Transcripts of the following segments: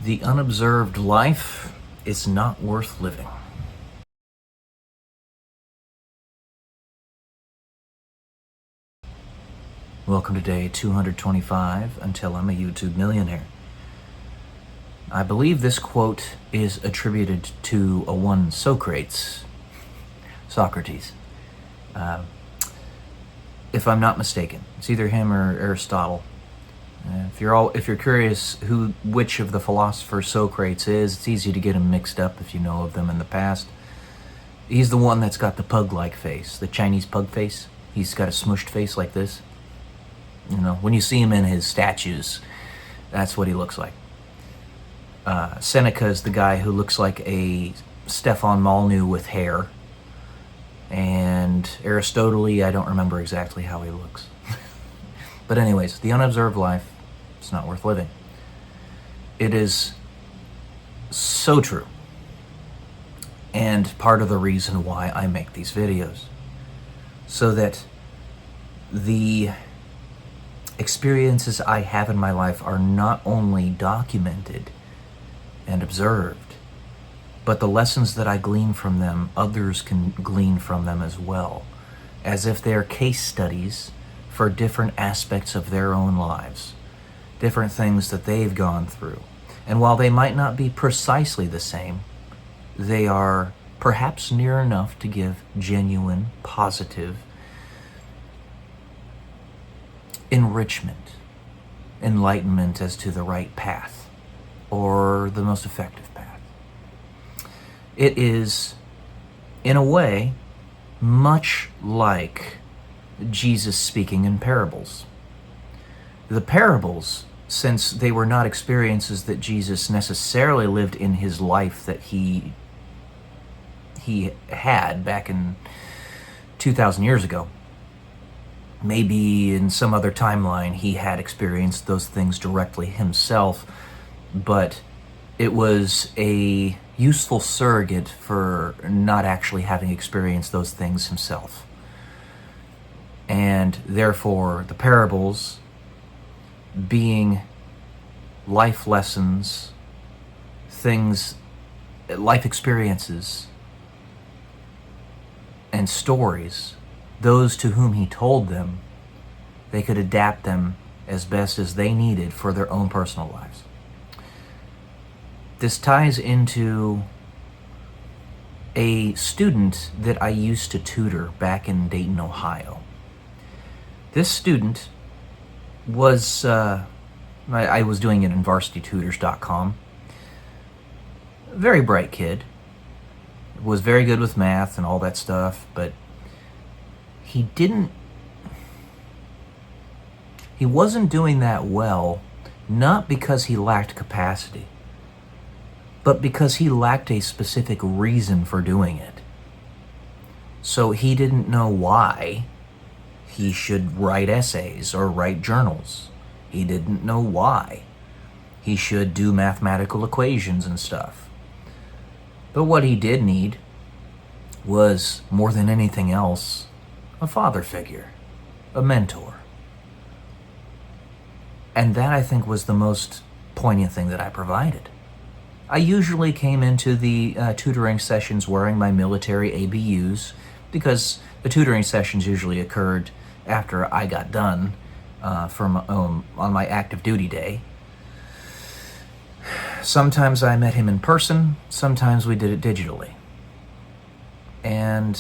The unobserved life is not worth living. Welcome to day 225, Until I'm a YouTube Millionaire. I believe this quote is attributed to a one Socrates. If I'm not mistaken. It's either him or Aristotle. If you're curious which of the philosophers Socrates is, it's easy to get him mixed up if you know of them in the past. He's the one that's got the pug-like face, the Chinese pug face. He's got a smushed face like this. You know, when you see him in his statues, that's what he looks like. Seneca is the guy who looks like a Stefan Molyneux with hair. And Aristotle, I don't remember exactly how he looks. But anyways, the unobserved life, it's not worth living. It is so true. And part of the reason why I make these videos. So that the experiences I have in my life are not only documented and observed, but the lessons that I glean from them, others can glean from them as well, as if they're case studies for different aspects of their own lives, different things that they've gone through. And while they might not be precisely the same, they are perhaps near enough to give genuine, positive enrichment, enlightenment as to the right path or the most effective path. It is, in a way, much like Jesus speaking in parables. The parables, since they were not experiences that Jesus necessarily lived in his life that he had back in 2,000 years ago, maybe in some other timeline he had experienced those things directly himself, but it was a useful surrogate for not actually having experienced those things himself. And therefore, the parables being life lessons, things, life experiences, and stories, those to whom he told them, they could adapt them as best as they needed for their own personal lives. This ties into a student that I used to tutor back in Dayton, Ohio. This student was, I was doing it in varsitytutors.com. Very bright kid. Was very good with math and all that stuff, but he wasn't doing that well, not because he lacked capacity, but because he lacked a specific reason for doing it. So he didn't know why he should write essays or write journals. He didn't know why he should do mathematical equations and stuff. But what he did need was, more than anything else, a father figure, a mentor. And that, I think, was the most poignant thing that I provided. I usually came into the tutoring sessions wearing my military ABUs, because the tutoring sessions usually occurred after I got done on my active duty day. Sometimes I met him in person, sometimes we did it digitally. And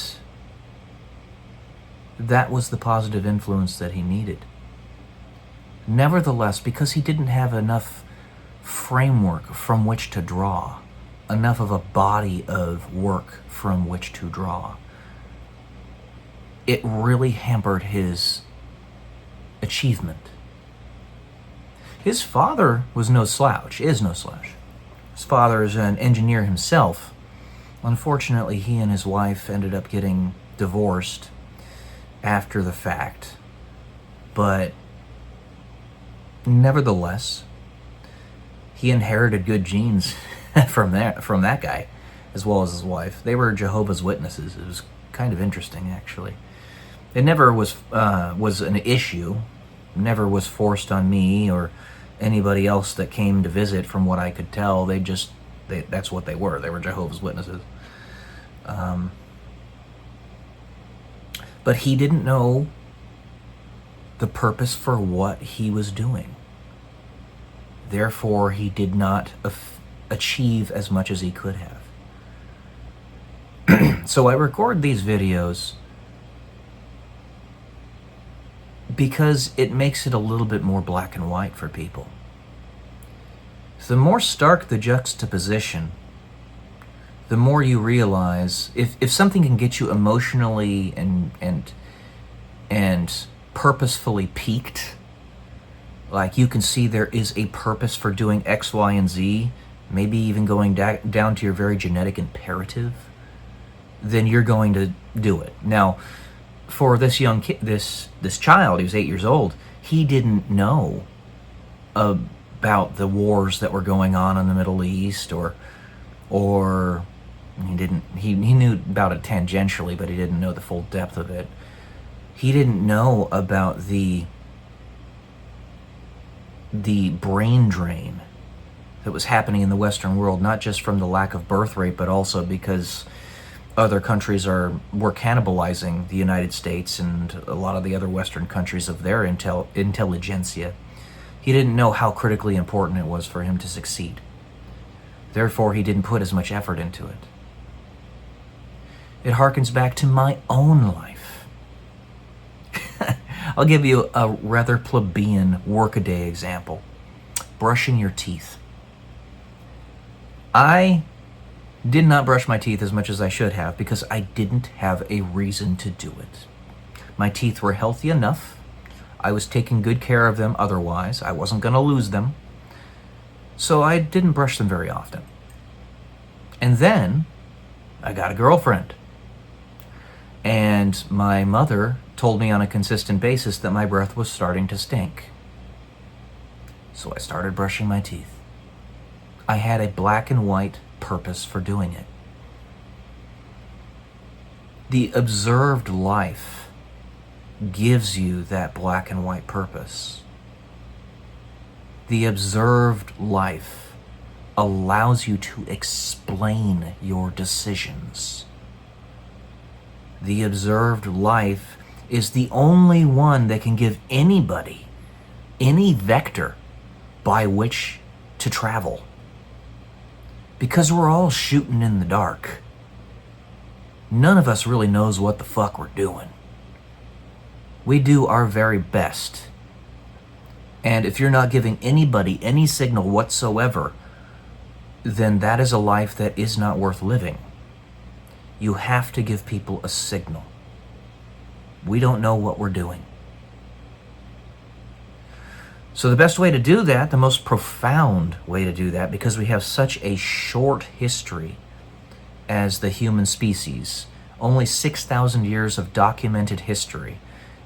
that was the positive influence that he needed. Nevertheless, because he didn't have enough framework from which to draw, enough of a body of work from which to draw, it really hampered his achievement. His father was no slouch, is no slouch. His father is an engineer himself. Unfortunately, he and his wife ended up getting divorced after the fact. But nevertheless, he inherited good genes from that guy, as well as his wife. They were Jehovah's Witnesses. It was kind of interesting, actually. It never was an issue, never was forced on me or anybody else that came to visit, from what I could tell, that's what they were. They were Jehovah's Witnesses. But he didn't know the purpose for what he was doing. Therefore, he did not achieve as much as he could have. So I record these videos because it makes it a little bit more black and white for people. The more stark the juxtaposition, the more you realize if something can get you emotionally and purposefully piqued, like you can see there is a purpose for doing X, Y, and Z, maybe even going down to your very genetic imperative, then you're going to do it. Now, for this young kid, this child, he was 8 years old, he didn't know about the wars that were going on in the Middle East, or he knew about it tangentially, but he didn't know the full depth of it. He didn't know about the brain drain that was happening in the Western world, not just from the lack of birth rate, but also because other countries were cannibalizing the United States and a lot of the other Western countries of their intelligentsia. He didn't know how critically important it was for him to succeed. Therefore, he didn't put as much effort into it. It harkens back to my own life. I'll give you a rather plebeian workaday example. Brushing your teeth. I did not brush my teeth as much as I should have because I didn't have a reason to do it. My teeth were healthy enough. I was taking good care of them otherwise. I wasn't going to lose them. So I didn't brush them very often. And then I got a girlfriend. And my mother told me on a consistent basis that my breath was starting to stink. So I started brushing my teeth. I had a black and white purpose for doing it. The observed life gives you that black and white purpose. The observed life allows you to explain your decisions. The observed life is the only one that can give anybody any vector by which to travel. Because we're all shooting in the dark. None of us really knows what the fuck we're doing. We do our very best. And if you're not giving anybody any signal whatsoever, then that is a life that is not worth living. You have to give people a signal. We don't know what we're doing. So the best way to do that, the most profound way to do that, because we have such a short history as the human species, only 6,000 years of documented history,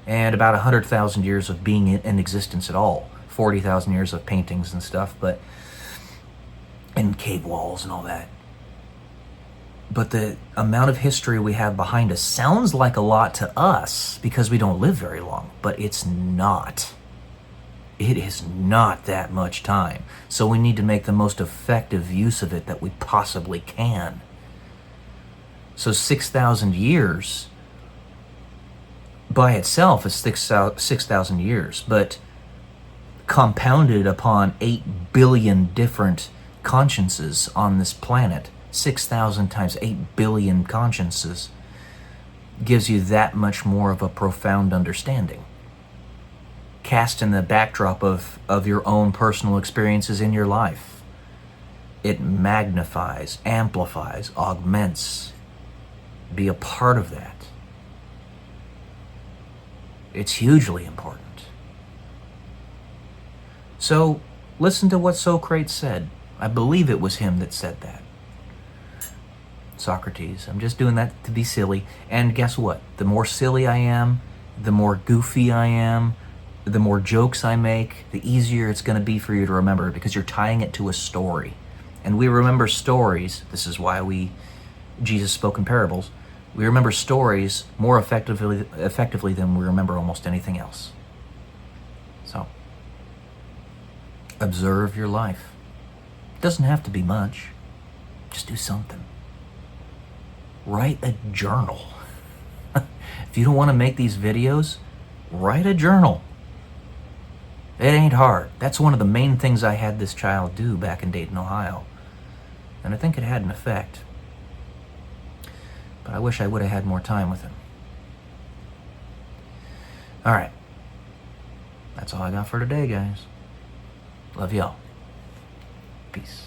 and about 100,000 years of being in existence at all, 40,000 years of paintings and stuff, and cave walls and all that. But the amount of history we have behind us sounds like a lot to us because we don't live very long, but it's not. It is not that much time. So we need to make the most effective use of it that we possibly can. So 6,000 years by itself is 6,000 years, but compounded upon 8 billion different consciences on this planet, 6,000 times 8 billion consciences gives you that much more of a profound understanding. Cast in the backdrop of your own personal experiences in your life. It magnifies, amplifies, augments. Be a part of that. It's hugely important. So, listen to what Socrates said. I believe it was him that said that. Socrates. I'm just doing that to be silly. And guess what? The more silly I am, the more goofy I am, the more jokes I make, the easier it's going to be for you to remember because you're tying it to a story. And we remember stories. This is why Jesus spoke in parables. We remember stories more effectively than we remember almost anything else. So, Observe your life. It doesn't have to be much. Just do something. Write a journal. If you don't want to make these videos, write a journal. It ain't hard. That's one of the main things I had this child do back in Dayton, Ohio. And I think it had an effect. But I wish I would have had more time with him. All right. That's all I got for today, guys. Love y'all. Peace.